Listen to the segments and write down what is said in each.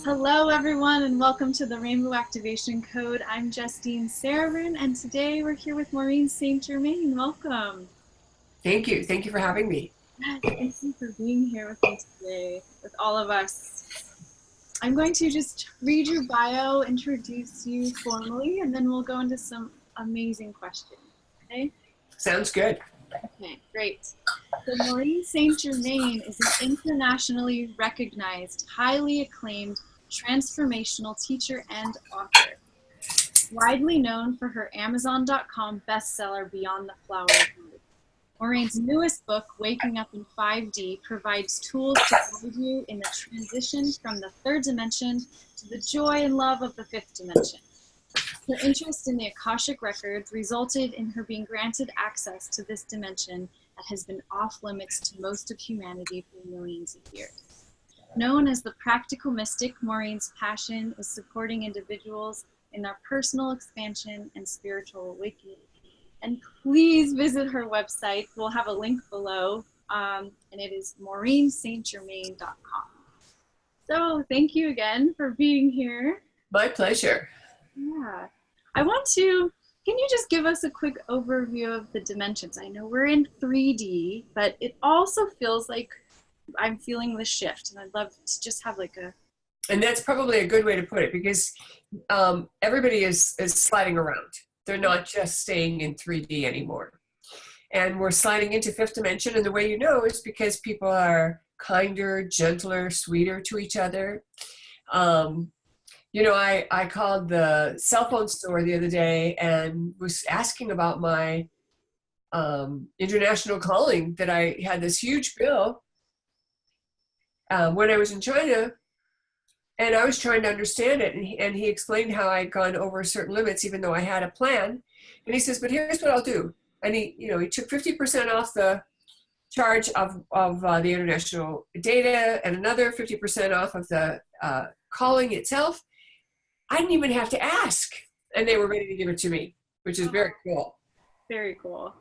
Hello, everyone, and welcome to the Rainbow Activation Code. I'm Justine, and today we're here with Maureen St. Germain. Welcome. Thank you. Thank you for having me. Thank you for being here with me today, with all of us. I'm going to just read your bio, introduce you formally, and then we'll go into some amazing questions. Okay? Sounds good. Okay, great. So Maureen St. Germain is an internationally recognized, highly acclaimed transformational teacher and author. Widely known for her Amazon.com bestseller, Beyond the Flower Moon. Maureen's newest book, Waking Up in 5D, provides tools to guide you in the transition from the third dimension to the joy and love of the fifth dimension. Her interest in the Akashic Records resulted in her being granted access to this dimension that has been off limits to most of humanity for millions of years. Known as the practical mystic, Maureen's passion is supporting individuals in their personal expansion and spiritual awakening. And please visit her website. We'll have a link below, and it is maureenstgermain.com. So thank you again for being here. My pleasure. Yeah. Can you just give us a quick overview of the dimensions? I know we're in 3D, but it also feels like I'm feeling the shift, and I'd love to just have like a... And that's probably a good way to put it, because everybody is sliding around. They're not just staying in 3D anymore. And we're sliding into fifth dimension, and the way you know is because people are kinder, gentler, sweeter to each other. You know, I called the cell phone store the other day and was asking about my international calling, that I had this huge bill when I was in China, and I was trying to understand it, and he explained how I'd gone over certain limits even though I had a plan. And he says, but here's what I'll do. And he took 50% off the charge of the international data, and another 50% off of the calling itself. I didn't even have to ask, and they were ready to give it to me, which is very cool. Very cool.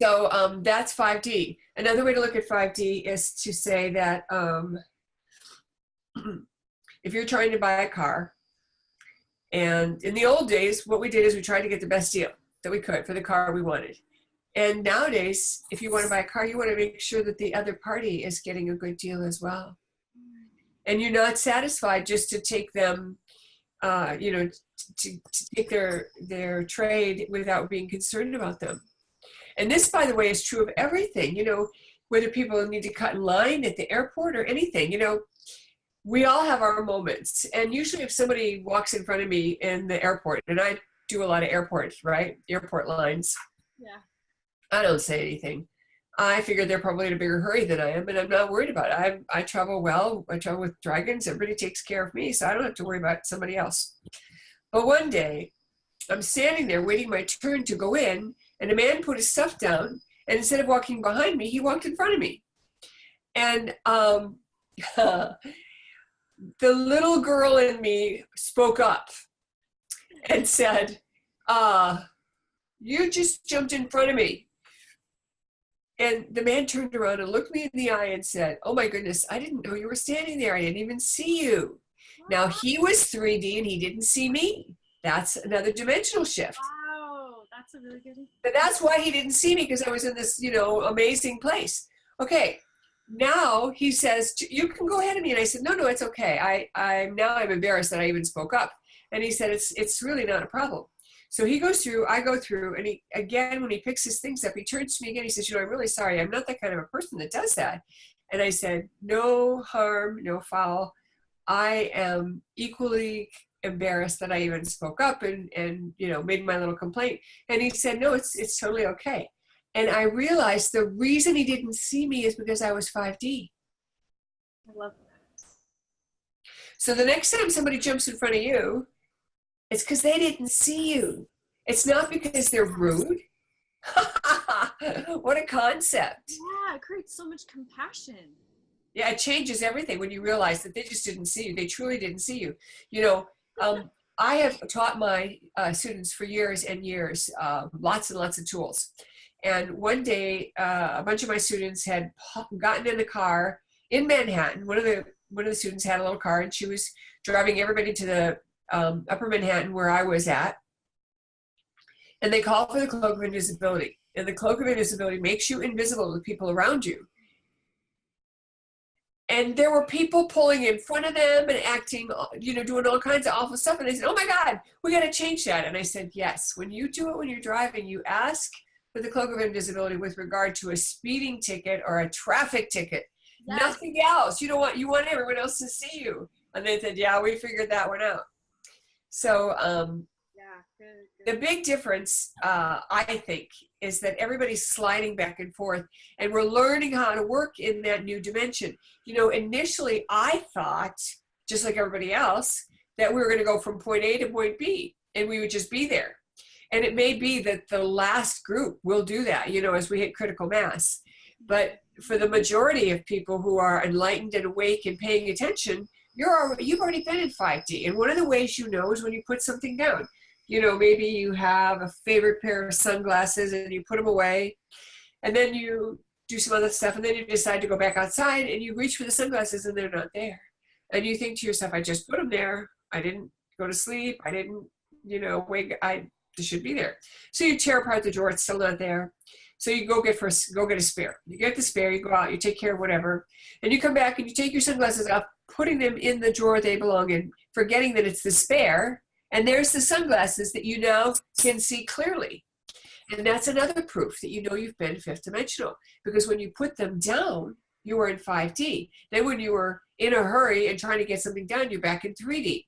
So that's 5D. Another way to look at 5D is to say that if you're trying to buy a car, and in the old days, what we did is we tried to get the best deal that we could for the car we wanted. And nowadays, if you want to buy a car, you want to make sure that the other party is getting a good deal as well. And you're not satisfied just to take them, to take their trade without being concerned about them. And this, by the way, is true of everything, whether people need to cut in line at the airport or anything, we all have our moments. And usually if somebody walks in front of me in the airport, and I do a lot of airports, right? Airport lines. Yeah. I don't say anything. I figure they're probably in a bigger hurry than I am, and I'm not worried about it. I travel well. I travel with dragons. Everybody takes care of me, so I don't have to worry about somebody else. But one day, I'm standing there waiting my turn to go in, and a man put his stuff down, and instead of walking behind me, he walked in front of me. And the little girl in me spoke up and said, you just jumped in front of me. And the man turned around and looked me in the eye and said, oh my goodness, I didn't know you were standing there. I didn't even see you. Now he was 3D and he didn't see me. That's another dimensional shift. Wow, that's a really good... But that's why he didn't see me, because I was in this, amazing place. Okay, now he says, you can go ahead of me. And I said, no, it's okay. I'm embarrassed that I even spoke up. And he said, it's really not a problem. So he goes through, I go through, and when he picks his things up, he turns to me again. He says, I'm really sorry. I'm not that kind of a person that does that. And I said, no harm, no foul. I am equally embarrassed that I even spoke up and made my little complaint. And he said, no, it's totally okay. And I realized the reason he didn't see me is because I was 5D. I love that. So the next time somebody jumps in front of you, it's because they didn't see you. It's not because they're rude. What a concept. Yeah, it creates so much compassion. Yeah, it changes everything when you realize that they just didn't see you. They truly didn't see you. I have taught my students for years and years, lots and lots of tools. And one day, a bunch of my students had gotten in the car in Manhattan, one of the one of the students had a little car, and she was driving everybody to the Upper Manhattan where I was at. And they call for the cloak of invisibility. And the cloak of invisibility makes you invisible to the people around you. And there were people pulling in front of them and acting, you know, doing all kinds of awful stuff. And they said, oh my God, we got to change that. And I said, yes, when you do it when you're driving, you ask for the cloak of invisibility with regard to a speeding ticket or a traffic ticket. Yes. Nothing else. You want everyone else to see you. And they said, yeah, we figured that one out. So the big difference, I think, is that everybody's sliding back and forth, and we're learning how to work in that new dimension. You know, initially I thought, just like everybody else, that we were going to go from point A to point B, and we would just be there. And it may be that the last group will do that, you know, as we hit critical mass. But for the majority of people who are enlightened and awake and paying attention, you've already been in 5D. And one of the ways you know is when you put something down. You know, maybe you have a favorite pair of sunglasses and you put them away, and then you do some other stuff, and then you decide to go back outside and you reach for the sunglasses and they're not there. And you think to yourself, I just put them there. I didn't go to sleep. I didn't, you know, wake. They should be there. So you tear apart the drawer. It's still not there. So you go get a spare. You get the spare, you go out, you take care of whatever, and you come back and you take your sunglasses off, putting them in the drawer they belong in, forgetting that it's the spare. And there's the sunglasses that you now can see clearly. And that's another proof that you know you've been fifth dimensional. Because when you put them down, you were in 5D. Then when you were in a hurry and trying to get something done, you're back in 3D.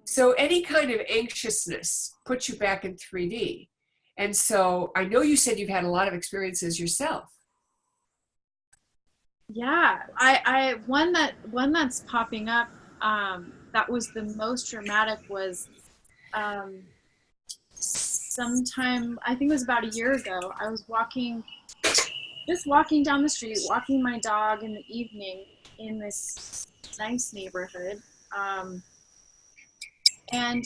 So any kind of anxiousness puts you back in 3D. And so I know you said you've had a lot of experiences yourself. Yeah, one that's popping up, that was the most dramatic was sometime, I think it was about a year ago. I was just walking down the street, walking my dog in the evening in this nice neighborhood, and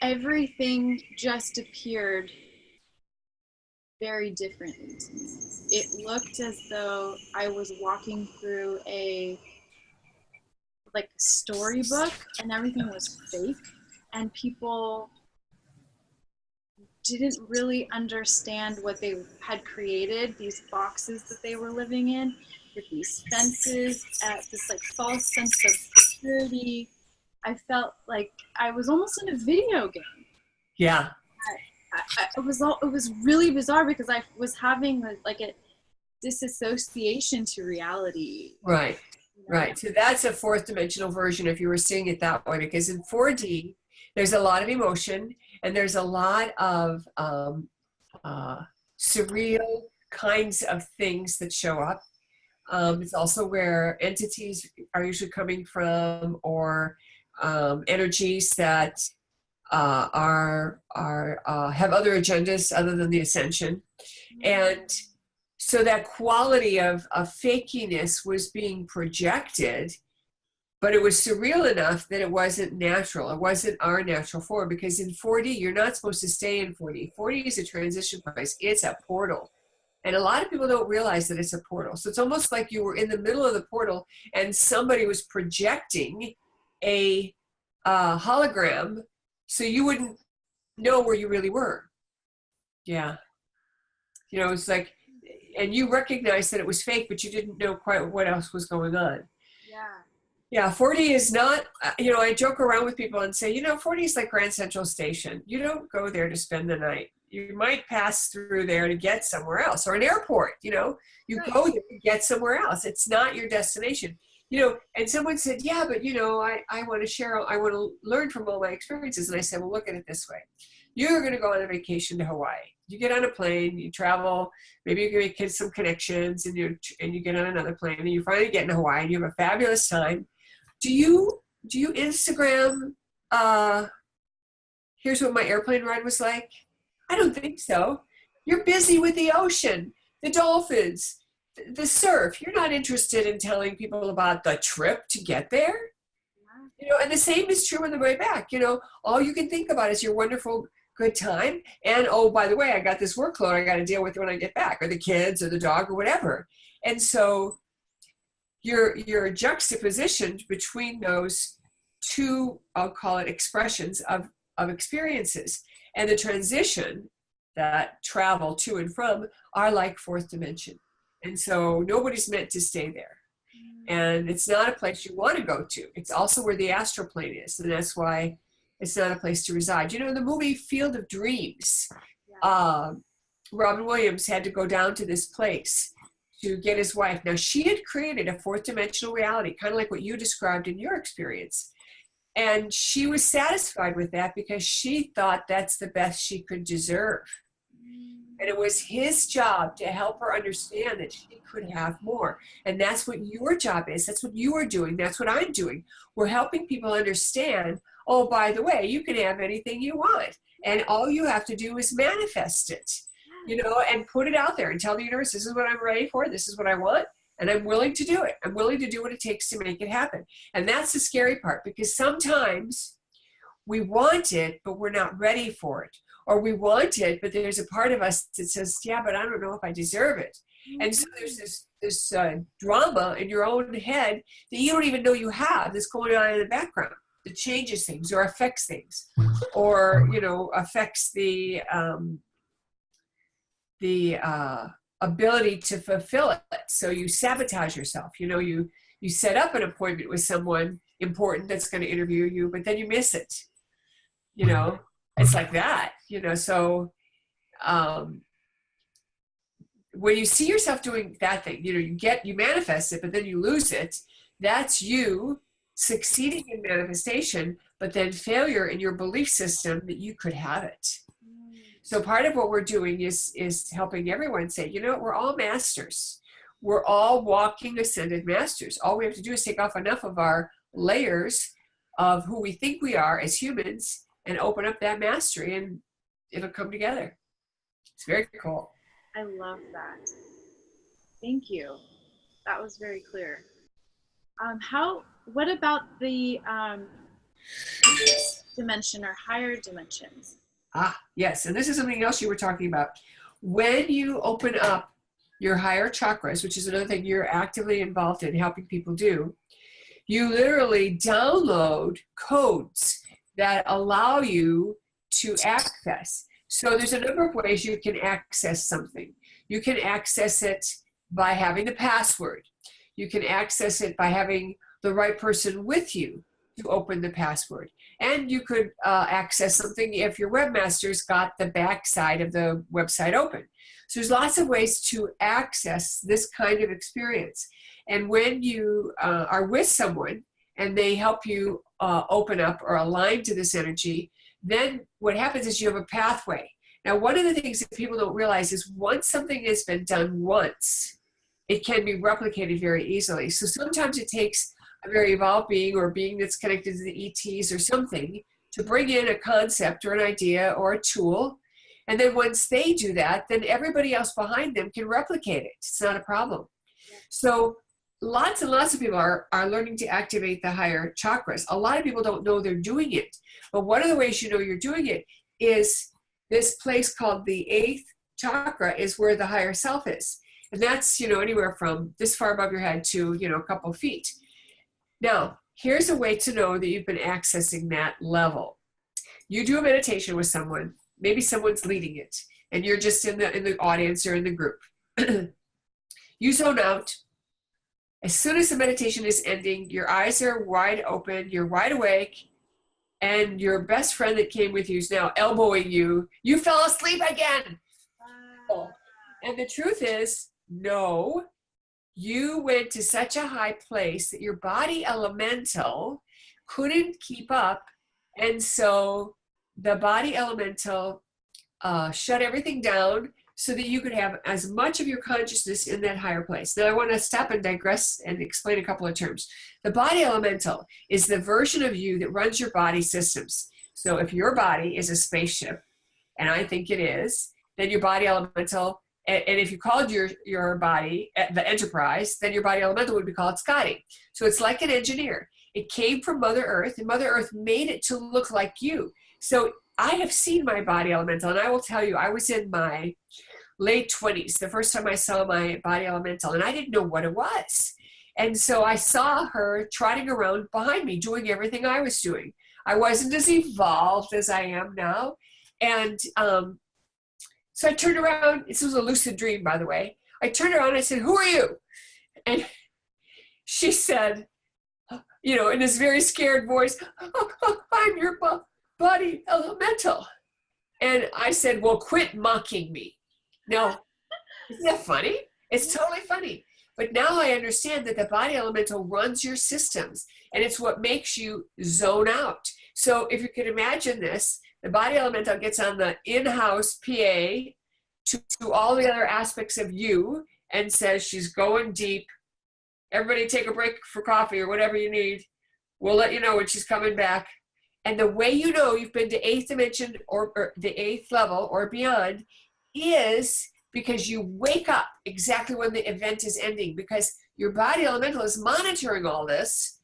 everything just appeared very different. It looked as though I was walking through a storybook, and everything was fake, and people didn't really understand what they had created, these boxes that they were living in with these fences, this false sense of security. I felt like I was almost in a video game. Yeah. It was really bizarre because I was having a disassociation to reality. Right. Right. So that's a fourth dimensional version if you were seeing it that way, because in 4D, there's a lot of emotion and there's a lot of surreal kinds of things that show up. It's also where entities are usually coming from, or energies that have other agendas other than the ascension. And so that quality of fakiness was being projected, but it was surreal enough that it wasn't natural. It wasn't our natural form, because in 4D, you're not supposed to stay in 4D. 4D is a transition place. It's a portal. And a lot of people don't realize that it's a portal. So it's almost like you were in the middle of the portal and somebody was projecting a hologram so you wouldn't know where you really were. Yeah. You know, it's like, and you recognized that it was fake, but you didn't know quite what else was going on. Yeah. Yeah, 4D is not, you know, I joke around with people and say, you know, 4D is like Grand Central Station. You don't go there to spend the night. You might pass through there to get somewhere else, or an airport, you know. You go there to get somewhere else. It's not your destination. You know, and someone said, yeah, but, you know, I want to share, I want to learn from all my experiences. And I said, well, look at it this way. You're going to go on a vacation to Hawaii. You get on a plane, you travel, maybe you can make some connections, and you get on another plane, and you finally get in Hawaii, and you have a fabulous time. Do you Instagram, here's what my airplane ride was like? I don't think so. You're busy with the ocean, the dolphins, the surf. You're not interested in telling people about the trip to get there. You know, and the same is true on the way back. You know, all you can think about is your wonderful good time. And, oh, by the way, I got this workload I got to deal with when I get back, or the kids or the dog or whatever. And so, you're juxtapositioned between those two, I'll call it, expressions of experiences. And the transition that travel to and from are like fourth dimension. And so nobody's meant to stay there. And it's not a place you want to go to. It's also where the astral plane is. And that's why it's not a place to reside. You know, in the movie Field of Dreams, Robin Williams had to go down to this place to get his wife. Now, she had created a fourth dimensional reality, kind of like what you described in your experience. And she was satisfied with that because she thought that's the best she could deserve. And it was his job to help her understand that she could have more. And that's what your job is. That's what you are doing. That's what I'm doing. We're helping people understand, oh, by the way, you can have anything you want. And all you have to do is manifest it, you know, and put it out there and tell the universe, this is what I'm ready for. This is what I want. And I'm willing to do it. I'm willing to do what it takes to make it happen. And that's the scary part, because sometimes we want it, but we're not ready for it. Or we want it, but there's a part of us that says, yeah, but I don't know if I deserve it. And so there's this drama in your own head that you don't even know you have, that's going on in the background, that changes things or affects things, or, you know, affects the ability to fulfill it. So you sabotage yourself. You know, you set up an appointment with someone important that's going to interview you, but then you miss it. You know, it's like that, you know. So when you see yourself doing that thing, you know, you manifest it, but then you lose it. That's you succeeding in manifestation, but then failure in your belief system that you could have it. So part of what we're doing is helping everyone say, you know what, we're all masters. We're all walking ascended masters. All we have to do is take off enough of our layers of who we think we are as humans and open up that mastery, and it'll come together. It's very cool. I love that. Thank you. That was very clear. What about the dimension or higher dimensions? Yes, and this is something else you were talking about. When you open up your higher chakras, which is another thing you're actively involved in helping people do, you literally download codes that allow you to access. So there's a number of ways you can access something. You can access it by having the password. You can access it by having the right person with you to open the password. And you could access something if your webmaster's got the backside of the website open. So there's lots of ways to access this kind of experience. And when you are with someone and they help you open up or align to this energy, then what happens is you have a pathway. Now, one of the things that people don't realize is once something has been done once, it can be replicated very easily. So sometimes it takes a very evolved being or a being that's connected to the ETs or something to bring in a concept or an idea or a tool. And then once they do that, then everybody else behind them can replicate it. It's not a problem. So lots and lots of people are learning to activate the higher chakras. A lot of people don't know they're doing it. But one of the ways you know you're doing it is this place called the 8th chakra is where the higher self is. And that's, you know, anywhere from this far above your head to, you know, a couple of feet. Now, here's a way to know that you've been accessing that level. You do a meditation with someone, maybe someone's leading it, and you're just in the audience or in the group. You zone out. As soon as the meditation is ending, your eyes are wide open, you're wide awake, and your best friend that came with you is now elbowing you. You fell asleep again. And the truth is, no. You went to such a high place that your body elemental couldn't keep up. And so the body elemental shut everything down so that you could have as much of your consciousness in that higher place. Now I want to stop and digress and explain a couple of terms. The body elemental is the version of you that runs your body systems. So if your body is a spaceship, and I think it is, then your body elemental, and if you called your body the Enterprise, then your body elemental would be called Scotty. So it's like an engineer. It came from Mother Earth, and Mother Earth made it to look like you. So I have seen my body elemental, and I will tell you, I was in my late 20s, the first time I saw my body elemental, and I didn't know what it was. And so I saw her trotting around behind me, doing everything I was doing. I wasn't as evolved as I am now. And so I turned around. This was a lucid dream, by the way. I turned around and I said, "Who are you?" And she said, you know, in this very scared voice, "Oh, I'm your body elemental." And I said, "Well, quit mocking me." Now, isn't that funny? It's totally funny. But now I understand that the body elemental runs your systems, and it's what makes you zone out. So if you can imagine this, the body elemental gets on the in-house PA to all the other aspects of you and says she's going deep. Everybody take a break for coffee or whatever you need. We'll let you know when she's coming back. And the way you know you've been to 8th dimension or the 8th level or beyond is because you wake up exactly when the event is ending, because your body elemental is monitoring all this,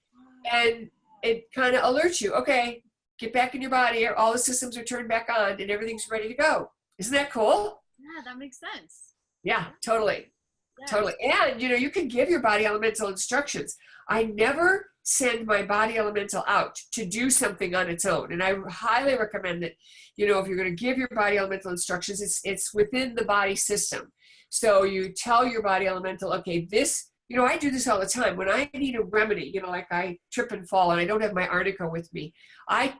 and it kind of alerts you, okay, get back in your body, all the systems are turned back on and everything's ready to go. Isn't that cool? Yeah, that makes sense. Yeah, totally. Yes. Totally. And you know, you can give your body elemental instructions. I never send my body elemental out to do something on its own. And I highly recommend that, you know, if you're going to give your body elemental instructions, it's within the body system. So you tell your body elemental, okay, this, you know, I do this all the time. When I need a remedy, you know, like I trip and fall and I don't have my arnica with me, I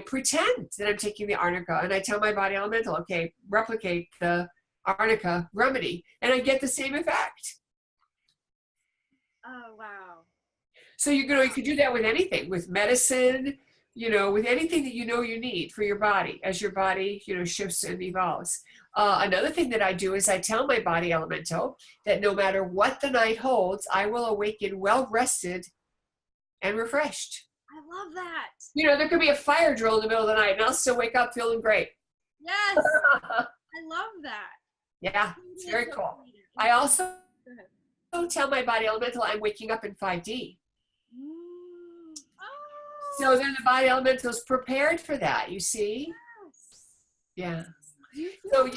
pretend that I'm taking the arnica and I tell my body elemental, okay, replicate the arnica remedy, and I get the same effect. Oh, wow. So you know, you could do that with anything, with medicine, you know, with anything that you know you need for your body as your body, you know, shifts and evolves. Another thing that I do is I tell my body elemental that no matter what the night holds, I will awaken well rested and refreshed. I love that. You know, there could be a fire drill in the middle of the night and I'll still wake up feeling great. Yes. I love that. Yeah, it's very cool. I also tell my body elemental I'm waking up in 5D. Oh. So then the body elemental is prepared for that, you see? Yes. Yeah. So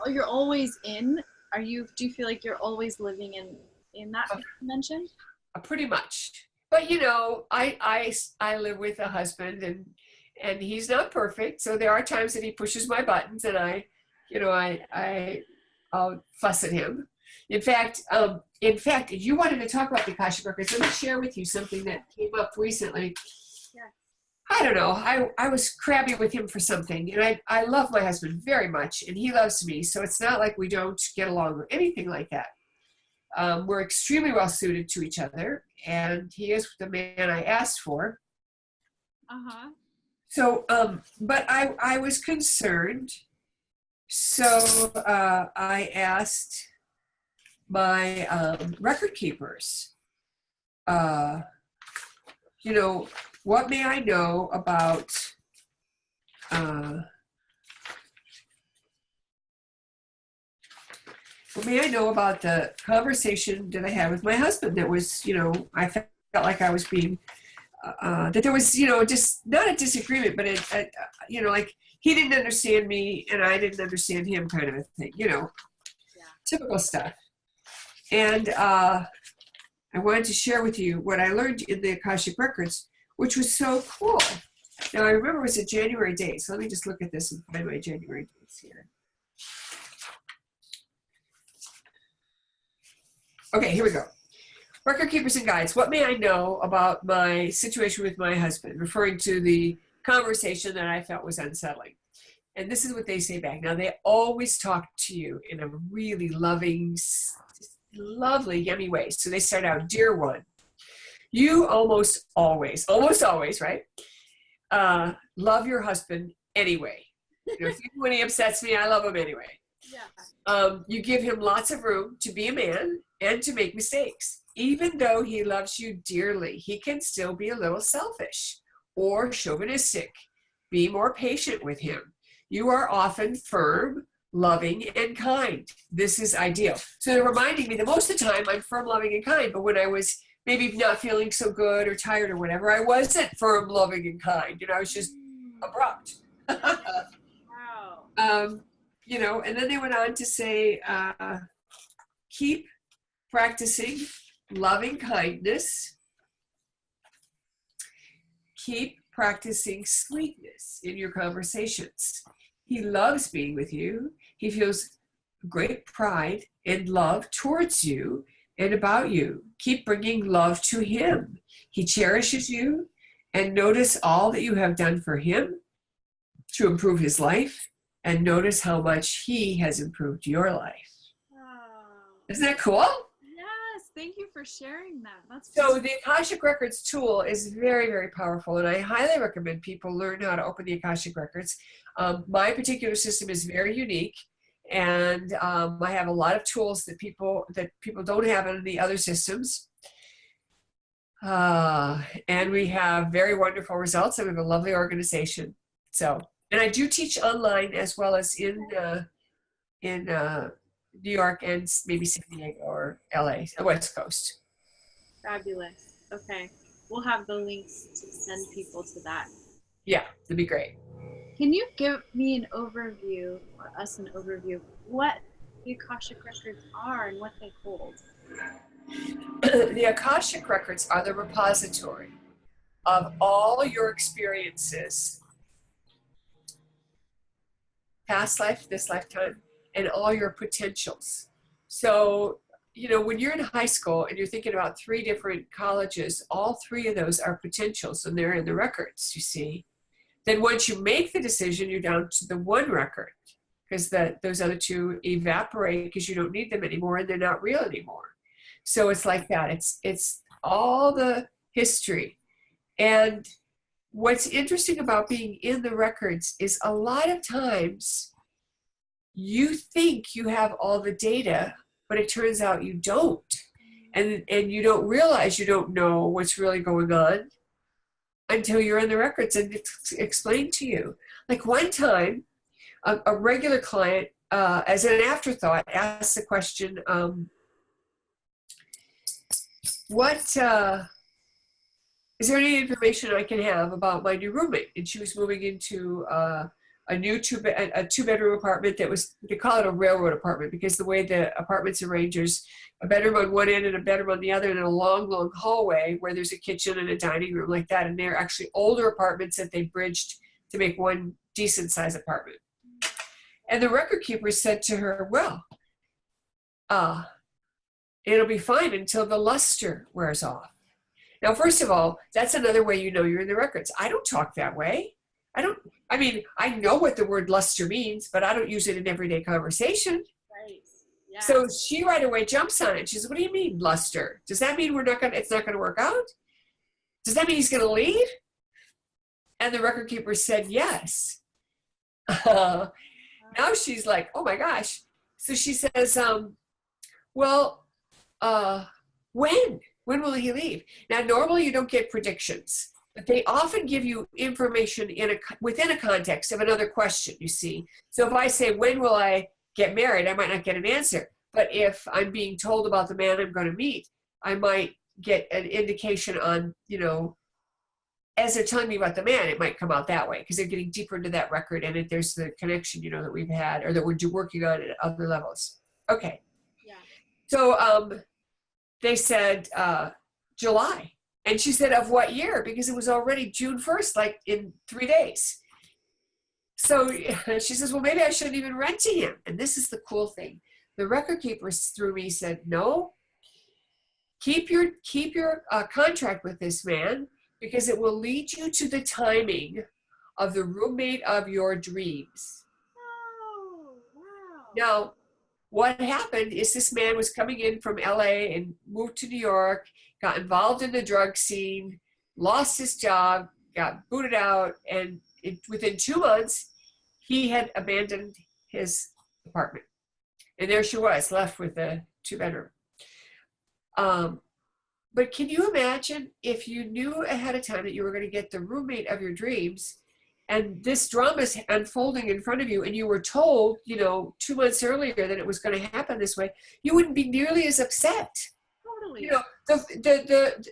you're always in? Do you feel like you're always living in that dimension? Pretty much. But you know, I live with a husband and he's not perfect. So there are times that he pushes my buttons and I'll fuss at him. In fact, you wanted to talk about the Akashic Records. Let me share with you something that came up recently. Yeah. I don't know. I was crabby with him for something, and I love my husband very much, and he loves me. So it's not like we don't get along or anything like that. We're extremely well suited to each other, and he is the man I asked for. Uh-huh. So, but I was concerned. So I asked my record keepers, you know, what may I know about the conversation that I had with my husband that was, you know, I felt like I was being, that there was, you know, just not a disagreement, but you know, like he didn't understand me and I didn't understand him kind of a thing, you know, typical stuff. And I wanted to share with you what I learned in the Akashic Records, which was so cool. Now, I remember it was a January date, so let me just look at this and find my January dates here. Okay, here we go. Record keepers and guides, what may I know about my situation with my husband, referring to the conversation that I felt was unsettling. And this is what they say back. Now, they always talk to you in a really loving, lovely, yummy way. So they start out, "Dear one, you almost always, right? Love your husband anyway. You know, even when he upsets me, I love him anyway. Yeah. You give him lots of room to be a man and to make mistakes. Even though he loves you dearly, he can still be a little selfish or chauvinistic. Be more patient with him. You are often firm, loving, and kind. This is ideal." So they're reminding me that most of the time I'm firm, loving, and kind, but when I was maybe not feeling so good or tired or whatever, I wasn't firm, loving, and kind. You know, I was just abrupt. Wow. You know, and then they went on to say, keep practicing loving kindness. Keep practicing sweetness in your conversations. He loves being with you. He feels great pride and love towards you and about you. Keep bringing love to him. He cherishes you, and notice all that you have done for him to improve his life, and notice how much he has improved your life. Oh. Isn't that cool? Yes, thank you for sharing that. That's So the Akashic Records tool is very, very powerful, and I highly recommend people learn how to open the Akashic Records. My particular system is very unique, and I have a lot of tools that people don't have in the other systems. And we have very wonderful results, and we have a lovely organization. So, and I do teach online as well as in New York and maybe San Diego or LA, the West Coast. fabulous. Okay, we'll have the links to send people to that. Yeah, that'd be great. Can you give me an overview, or us an overview, of what the Akashic Records are and what they hold? The Akashic Records are the repository of all your experiences, past life, this lifetime, and all your potentials. So, you know, when you're in high school and you're thinking about 3 different colleges, all 3 of those are potentials, and they're in the records, you see. Then once you make the decision, you're down to the 1 record, because those other 2 evaporate because you don't need them anymore, and they're not real anymore. So it's like that. It's all the history. And what's interesting about being in the records is a lot of times you think you have all the data, but it turns out you don't. And you don't realize you don't know what's really going on until you're in the records and it's explained to you. Like one time, a regular client, as an afterthought, asked the question, is there any information I can have about my new roommate? And she was moving into a new 2-bedroom apartment that was, they call it a railroad apartment because the way the apartment's arranged, there's a bedroom on one end and a bedroom on the other, and a long, long hallway where there's a kitchen and a dining room like that. And they're actually older apartments that they bridged to make one decent size apartment. And the record keeper said to her, well, it'll be fine until the luster wears off. Now, first of all, that's another way you know you're in the records. I don't talk that way. I know what the word luster means, but I don't use it in everyday conversation. Right. Yeah. So she right away jumps on it. She says, what do you mean luster? Does that mean it's not going to work out? Does that mean he's going to leave? And the record keeper said, yes. Now she's like, oh my gosh. So she says, well, when will he leave? Now, normally you don't get predictions, but they often give you information within a context of another question, you see. So if I say, when will I get married? I might not get an answer. But if I'm being told about the man I'm going to meet, I might get an indication on, you know, as they're telling me about the man, it might come out that way because they're getting deeper into that record, and there's the connection, you know, that we've had or that we're working on at other levels. Okay. Yeah. So they said July. And she said, of what year? Because it was already June 1st, like in 3 days. So she says, well, maybe I shouldn't even rent to him. And this is the cool thing. The record keeper through me said, no, keep your contract with this man because it will lead you to the timing of the roommate of your dreams. Oh, wow. Now, what happened is this man was coming in from LA and moved to New York, got involved in the drug scene, lost his job, got booted out, and within 2 months, he had abandoned his apartment. And there she was, left with a 2-bedroom. But can you imagine if you knew ahead of time that you were going to get the roommate of your dreams, and this drama is unfolding in front of you, and you were told, you know, 2 months earlier that it was going to happen this way, you wouldn't be nearly as upset. Totally. You know,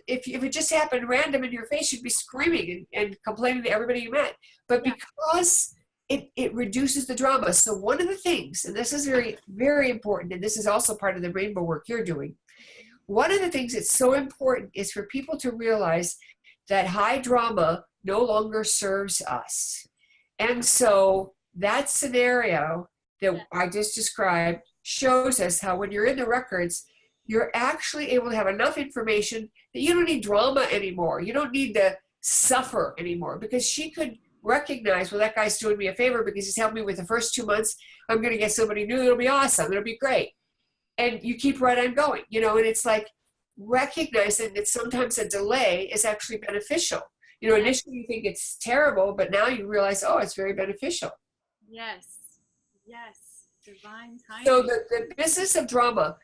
if it just happened random in your face, you'd be screaming and complaining to everybody you met. But because it reduces the drama. So one of the things, and this is very, very important, and this is also part of the rainbow work you're doing, one of the things that's so important is for people to realize that high drama no longer serves us. And so that scenario that I just described shows us how when you're in the records, you're actually able to have enough information that you don't need drama anymore. You don't need to suffer anymore, because she could recognize, well, that guy's doing me a favor because he's helped me with the first 2 months. I'm going to get somebody new. It'll be awesome. It'll be great. And you keep right on going, you know, and it's like recognizing that sometimes a delay is actually beneficial. You know, initially you think it's terrible, but now you realize, oh, it's very beneficial. Yes. Yes. Divine timing. So the business of drama,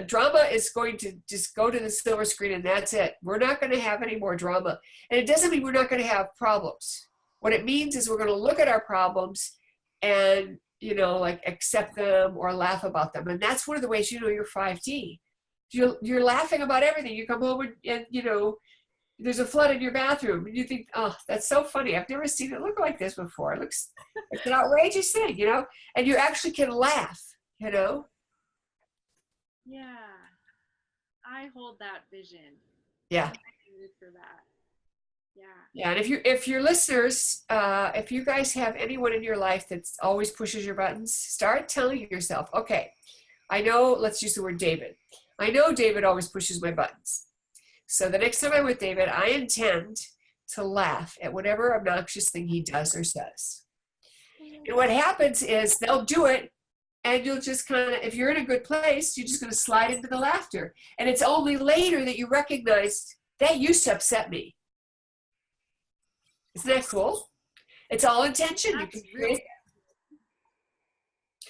drama is going to just go to the silver screen and that's it. We're not going to have any more drama. And it doesn't mean we're not going to have problems. What it means is we're going to look at our problems and, you know, like accept them or laugh about them. And that's one of the ways you know you're 5D. You're laughing about everything. You come home and you know, there's a flood in your bathroom and you think, oh, that's so funny. I've never seen it look like this before. It looks like an outrageous thing, you know, and you actually can laugh, you know? Yeah. I hold that vision. Yeah. I'm excited for that. Yeah. Yeah. And if your listeners, if you guys have anyone in your life that always pushes your buttons, start telling yourself, okay, I know, let's use the word David. I know David always pushes my buttons. So the next time I'm with David, I intend to laugh at whatever obnoxious thing he does or says. And what happens is they'll do it, and you'll just kind of, if you're in a good place, you're just going to slide into the laughter. And it's only later that you recognize that used to upset me. Isn't that cool? It's all intention. That's you can create.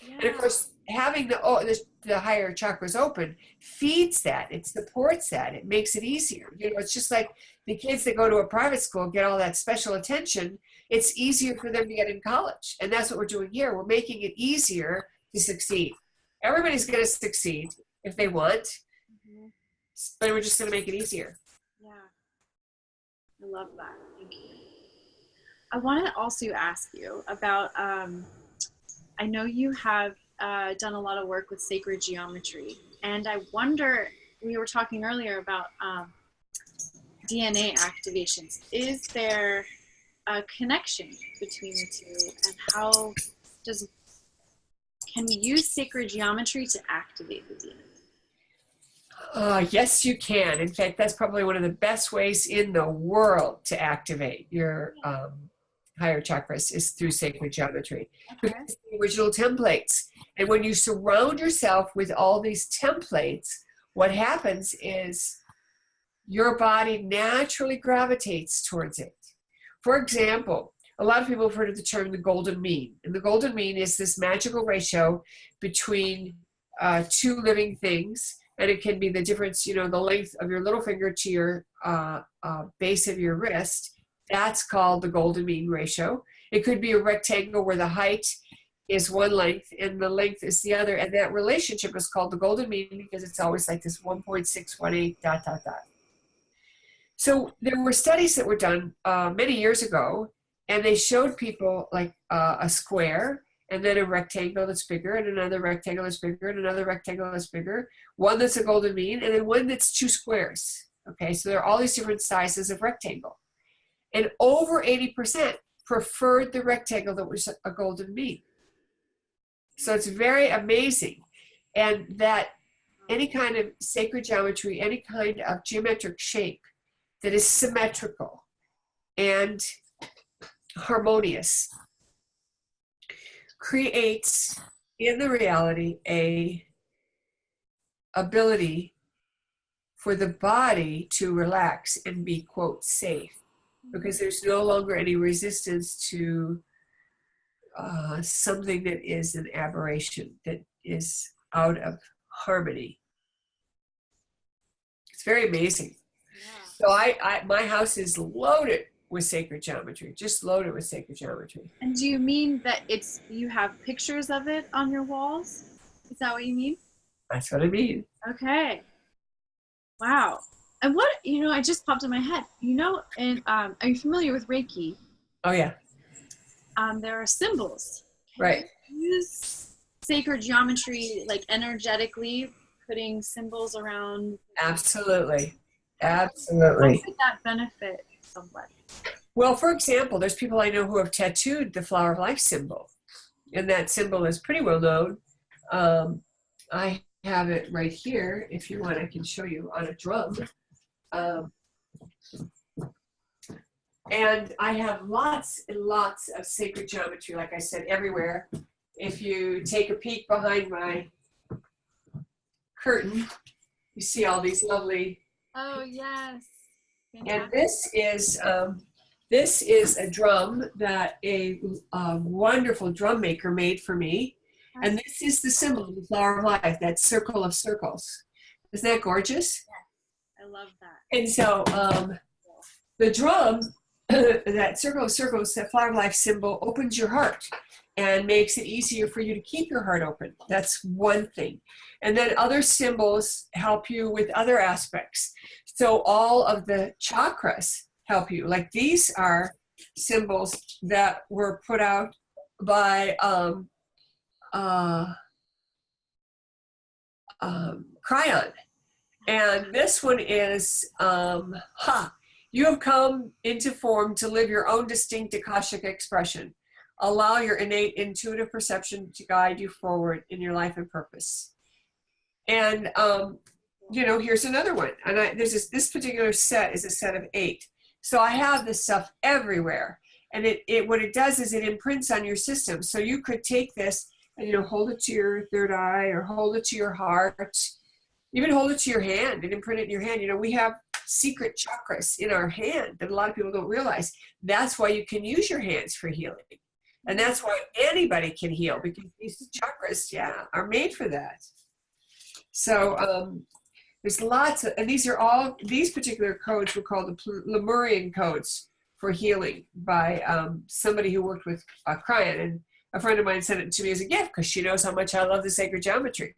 Yeah. And of course, having the higher chakras open feeds that. It supports that. It makes it easier. You know, it's just like the kids that go to a private school get all that special attention. It's easier for them to get in college. And that's what we're doing here. We're making it easier to succeed. Everybody's going to succeed if they want, but we're just going to make it easier. Yeah. I love that. Thank you. I want to also ask you about, I know you have done a lot of work with sacred geometry, and I wonder, we were talking earlier about DNA activations. Is there a connection between the two, and how can we use sacred geometry to activate the DNA? Yes, you can. In fact, that's probably one of the best ways in the world to activate your higher chakras is through sacred geometry. Okay. Because the original templates. And when you surround yourself with all these templates, what happens is your body naturally gravitates towards it. For example, a lot of people have heard of the term the golden mean. And the golden mean is this magical ratio between two living things. And it can be the difference, you know, the length of your little finger to your base of your wrist. That's called the golden mean ratio. It could be a rectangle where the height is one length and the length is the other. And that relationship is called the golden mean because it's always like this 1.618 ... So there were studies that were done many years ago, and they showed people like a square and then a rectangle that's bigger and another rectangle that's bigger and another rectangle that's bigger, one that's a golden mean, and then one that's two squares. Okay, so there are all these different sizes of rectangle. And over 80% preferred the rectangle that was a golden mean. So it's very amazing. And that any kind of sacred geometry, any kind of geometric shape that is symmetrical and harmonious creates in the reality a ability for the body to relax and be, quote, safe, because there's no longer any resistance to something that is an aberration, that is out of harmony. It's very amazing. Yeah. So my house is loaded with sacred geometry, just loaded with sacred geometry. And do you mean that you have pictures of it on your walls? Is that what you mean? That's what I mean. Okay. Wow. And what, I just popped in my head, and are you familiar with Reiki? Oh, yeah. There are symbols. Right. Can you use sacred geometry, like energetically, putting symbols around. Absolutely. How Absolutely. could that benefit somebody? Well, for example, there's people I know who have tattooed the flower of life symbol, and that symbol is pretty well known. I have it right here. If you want, I can show you on a drum. And I have lots and lots of sacred geometry, like I said, everywhere. If you take a peek behind my curtain, you see all these lovely. Oh, yes. And Fantastic. this is a drum that a wonderful drum maker made for me. And this is the symbol of the flower of life, that circle of circles. Isn't that gorgeous? Yes, I love that. And so the drum, that circle of circles, that flower of life symbol, opens your heart and makes it easier for you to keep your heart open. That's one thing. And then other symbols help you with other aspects. So all of the chakras help you. Like these are symbols that were put out by Cryon. And this one is, you have come into form to live your own distinct Akashic expression. Allow your innate intuitive perception to guide you forward in your life and purpose. And, you know, here's another one. And there's this particular set is a set of 8. So I have this stuff everywhere. And what it does is it imprints on your system. So you could take this and, you know, hold it to your third eye or hold it to your heart, even hold it to your hand and imprint it in your hand. You know, we have secret chakras in our hand that a lot of people don't realize. That's why you can use your hands for healing. And that's why anybody can heal, because these chakras, are made for that. So there's lots of, and these particular codes were called the Lemurian codes for healing by somebody who worked with Cryon. And a friend of mine sent it to me as a gift because she knows how much I love the sacred geometry.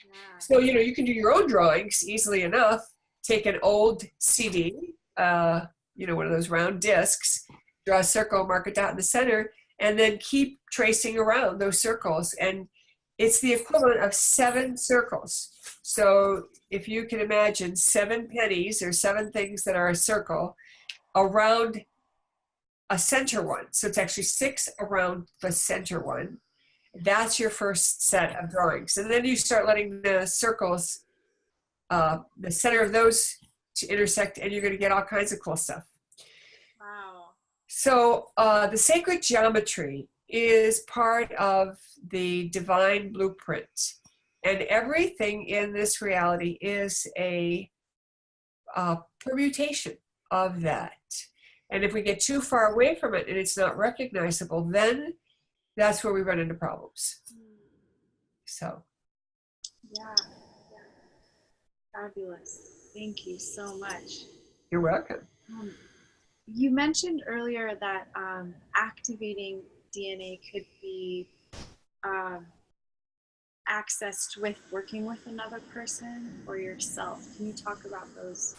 Yeah. So, you know, you can do your own drawings easily enough. Take an old CD, you know, one of those round discs, draw a circle, mark a dot in the center, and then keep tracing around those circles. And it's the equivalent of 7 circles. So if you can imagine 7 pennies or 7 things that are a circle around a center one. So it's actually 6 around the center one. That's your first set of drawings. And then you start letting the circles, the center of those to intersect, and you're going to get all kinds of cool stuff. Wow. So the sacred geometry is part of the divine blueprint. And everything in this reality is a permutation of that. And if we get too far away from it and it's not recognizable, then that's where we run into problems. So. Yeah. Fabulous. Thank you so much. You're welcome. You mentioned earlier that activating DNA could be accessed with working with another person or yourself. Can you talk about those?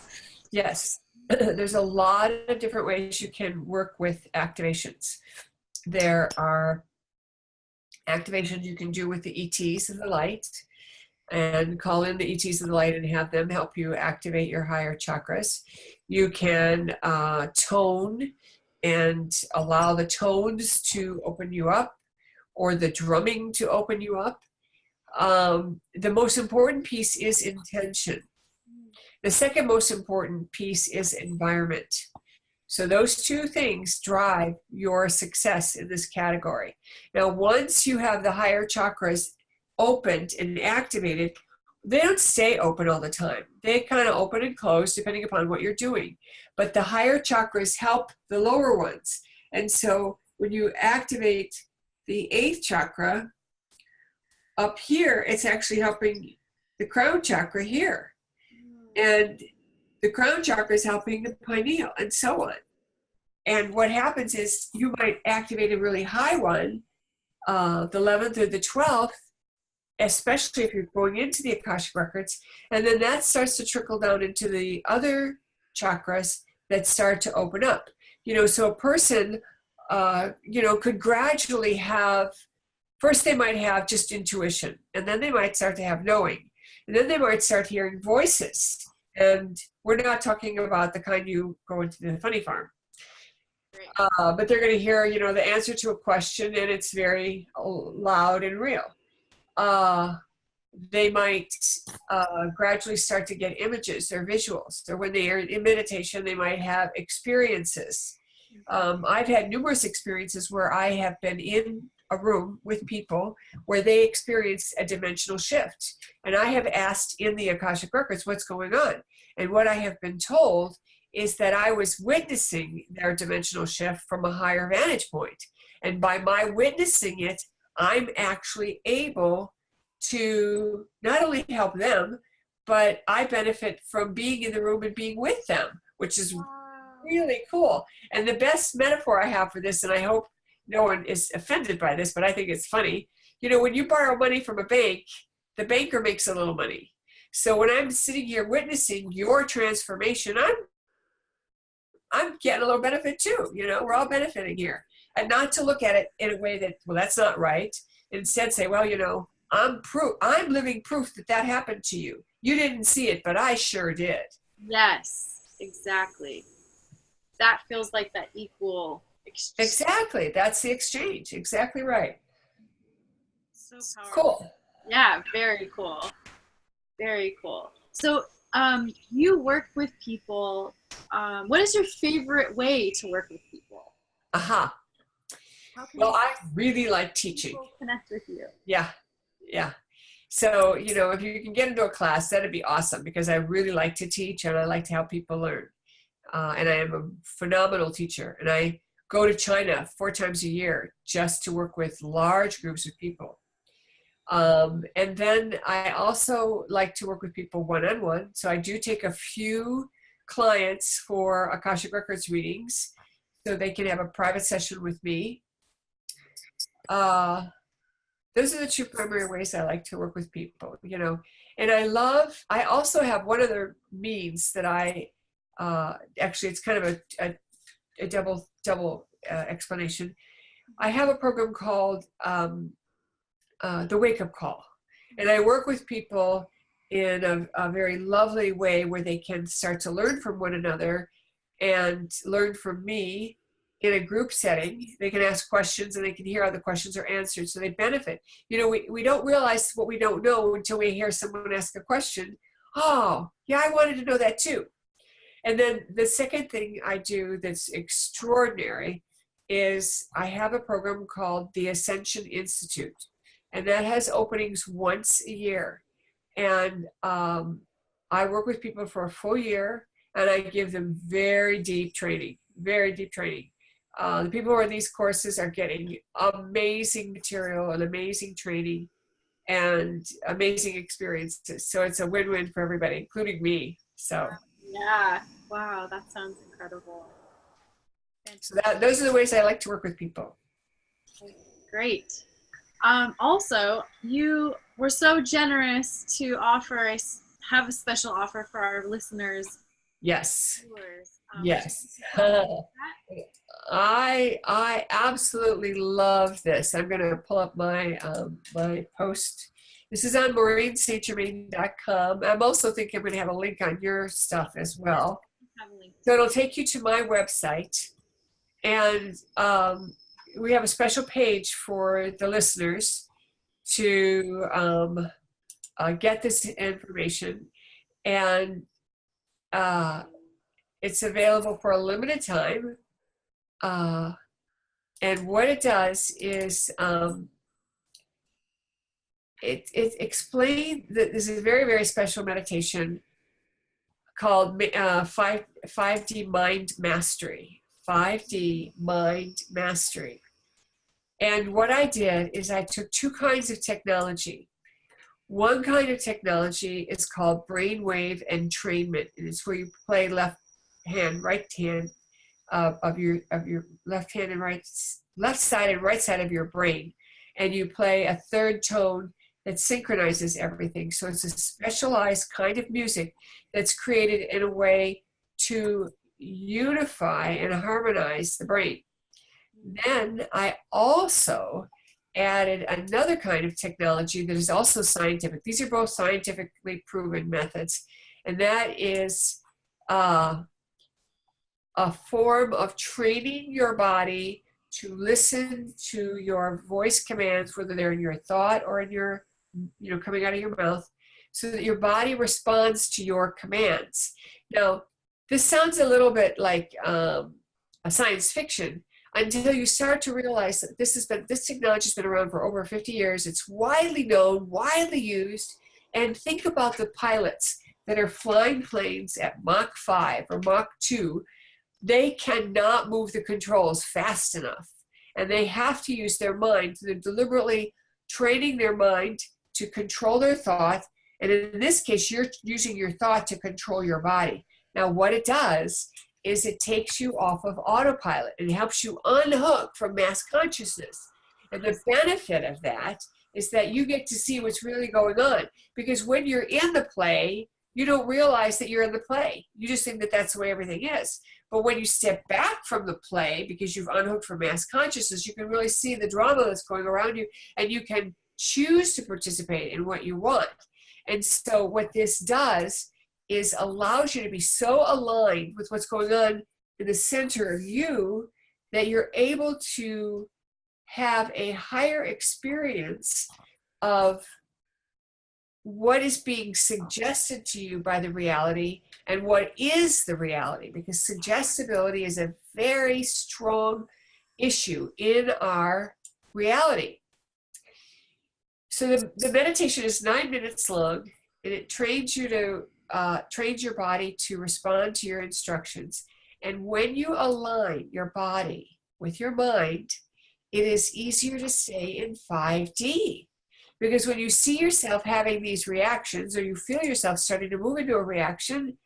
Yes. There's a lot of different ways you can work with activations. There are activations you can do with the ETs of the light, and call in the ETs of the light and have them help you activate your higher chakras. You can tone and allow the tones to open you up, or the drumming to open you up. The most important piece is intention. The second most important piece is environment. So those 2 things drive your success in this category. Now, once you have the higher chakras opened and activated, they don't stay open all the time. They kind of open and close depending upon what you're doing. But the higher chakras help the lower ones. And so when you activate the 8th chakra up here, it's actually helping the crown chakra here. And the crown chakra is helping the pineal, and so on. And what happens is you might activate a really high one, the 11th or the 12th, especially if you're going into the Akashic Records, and then that starts to trickle down into the other chakras that start to open up. You know, so a person, you know, could gradually have, first they might have just intuition, and then they might start to have knowing. And then they might start hearing voices. And we're not talking about the kind you go into the funny farm. But they're going to hear, you know, the answer to a question, and it's very loud and real. They might gradually start to get images or visuals. Or when they are in meditation, they might have experiences. I've had numerous experiences where I have been in a room with people where they experience a dimensional shift. And I have asked in the Akashic Records what's going on. And what I have been told is that I was witnessing their dimensional shift from a higher vantage point. And by my witnessing it, I'm actually able to not only help them, but I benefit from being in the room and being with them, which is really cool. And the best metaphor I have for this, and I hope no one is offended by this, but I think it's funny. You know, when you borrow money from a bank, the banker makes a little money. So when I'm sitting here witnessing your transformation, I'm getting a little benefit too. You know, we're all benefiting here. And not to look at it in a way that, well, that's not right. Instead say, well, you know, I'm living proof that that happened to you. You didn't see it, but I sure did. Yes, exactly. That feels like that equal exchange. Exactly. That's the exchange. Exactly right. So powerful. Cool. Yeah, very cool. Very cool. So you work with people. What is your favorite way to work with people? Aha. Well, I really like teaching. People connect with you. Yeah. Yeah. So, you know, if you can get into a class, that'd be awesome, because I really like to teach and I like to help people learn. And I am a phenomenal teacher. And I go to China 4 times a year just to work with large groups of people. And then I also like to work with people one-on-one. So I do take a few clients for Akashic Records readings so they can have a private session with me. Those are the 2 primary ways I like to work with people, you know. And I also have one other means that I, actually it's kind of a double explanation. I have a program called the Wake Up Call. And I work with people in a very lovely way where they can start to learn from one another and learn from me in a group setting. They can ask questions and they can hear how the questions are answered, so they benefit. You know, we don't realize what we don't know until we hear someone ask a question. Oh, yeah, I wanted to know that too. And then the second thing I do that's extraordinary is I have a program called the Ascension Institute. And that has openings once a year. And I work with people for a full year, and I give them very deep training, very deep training. The people who are in these courses are getting amazing material and amazing training and amazing experiences. So it's a win-win for everybody, including me. So yeah, wow, that sounds incredible. So those are the ways I like to work with people. Great. Also, you were so generous to have a special offer for our listeners. Yes. Viewers. Yes. I absolutely love this. I'm going to pull up my my post. This is on MaureenSaintGermain.com. I'm also thinking I'm going to have a link on your stuff as well. So it'll take you to my website, and we have a special page for the listeners to get this information, and it's available for a limited time. And what it does is it explains that this is a very, very special meditation called 5D Mind Mastery. 5D Mind Mastery. And what I did is I took 2 kinds of technology. One kind of technology is called brainwave entrainment, and it's where you play left hand, right hand of your left hand and left side and right side of your brain, and you play a 3rd tone that synchronizes everything. So it's a specialized kind of music that's created in a way to unify and harmonize the brain. Then I also added another kind of technology that is also scientific. These are both scientifically proven methods, and that is a form of training your body to listen to your voice commands, whether they're in your thought or in your, coming out of your mouth, so that your body responds to your commands. Now, this sounds a little bit like a science fiction, until you start to realize that this technology has been around for over 50 years. It's widely known, widely used, and think about the pilots that are flying planes at Mach 5 or Mach 2. They cannot move the controls fast enough, and they have to use their mind. They're deliberately training their mind to control their thought, and in this case, you're using your thought to control your body. Now, what it does is it takes you off of autopilot and helps you unhook from mass consciousness. And the benefit of that is that you get to see what's really going on. Because when you're in the play, you don't realize that you're in the play. You just think that that's the way everything is. But when you step back from the play, because you've unhooked from mass consciousness, you can really see the drama that's going around you, and you can choose to participate in what you want. And so what this does is allows you to be so aligned with what's going on in the center of you that you're able to have a higher experience of what is being suggested to you by the reality and what is the reality, because suggestibility is a very strong issue in our reality. So the meditation is 9 minutes long, and it trains you to trains your body to respond to your instructions. And when you align your body with your mind, it is easier to stay in 5D. Because when you see yourself having these reactions, or you feel yourself starting to move into a reaction,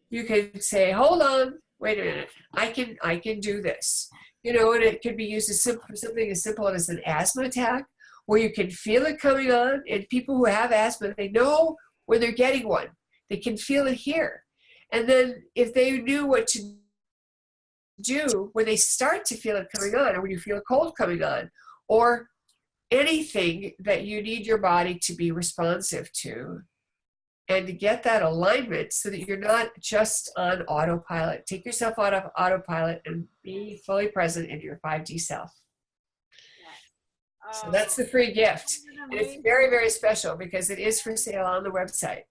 you can say, hold on, wait a minute, I can do this. And it could be used as something as simple as an asthma attack, where you can feel it coming on. And people who have asthma, they know when they're getting one. They can feel it here. And then if they knew what to do when they start to feel it coming on, or when you feel a cold coming on, or anything that you need your body to be responsive to, and to get that alignment so that you're not just on autopilot. Take yourself out of autopilot and be fully present in your 5D self. So that's the free gift. And it's very, very special because it is for sale on the website.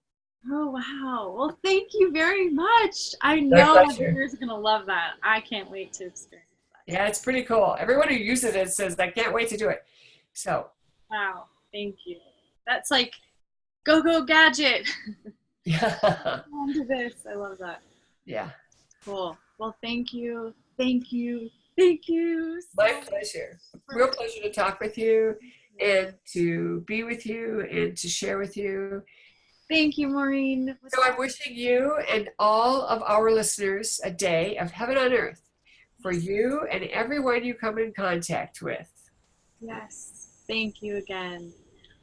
Oh, wow. Well, thank you very much. I know our viewers are going to love that. I can't wait to experience that. Yeah, it's pretty cool. Everyone who uses it says, I can't wait to do it. So. Wow. Thank you. That's like, go gadget. Yeah. Onto this. I love that. Yeah. Cool. Well, thank you. Thank you. Thank you. My pleasure. Real pleasure to talk with you and to be with you and to share with you. Thank you, Maureen. So I'm wishing you and all of our listeners a day of heaven on earth for you and everyone you come in contact with. Yes. Thank you again.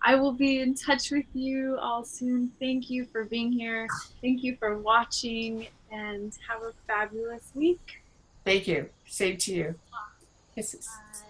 I will be in touch with you all soon. Thank you for being here. Thank you for watching, and have a fabulous week. Thank you. Same to you. Kisses. Bye.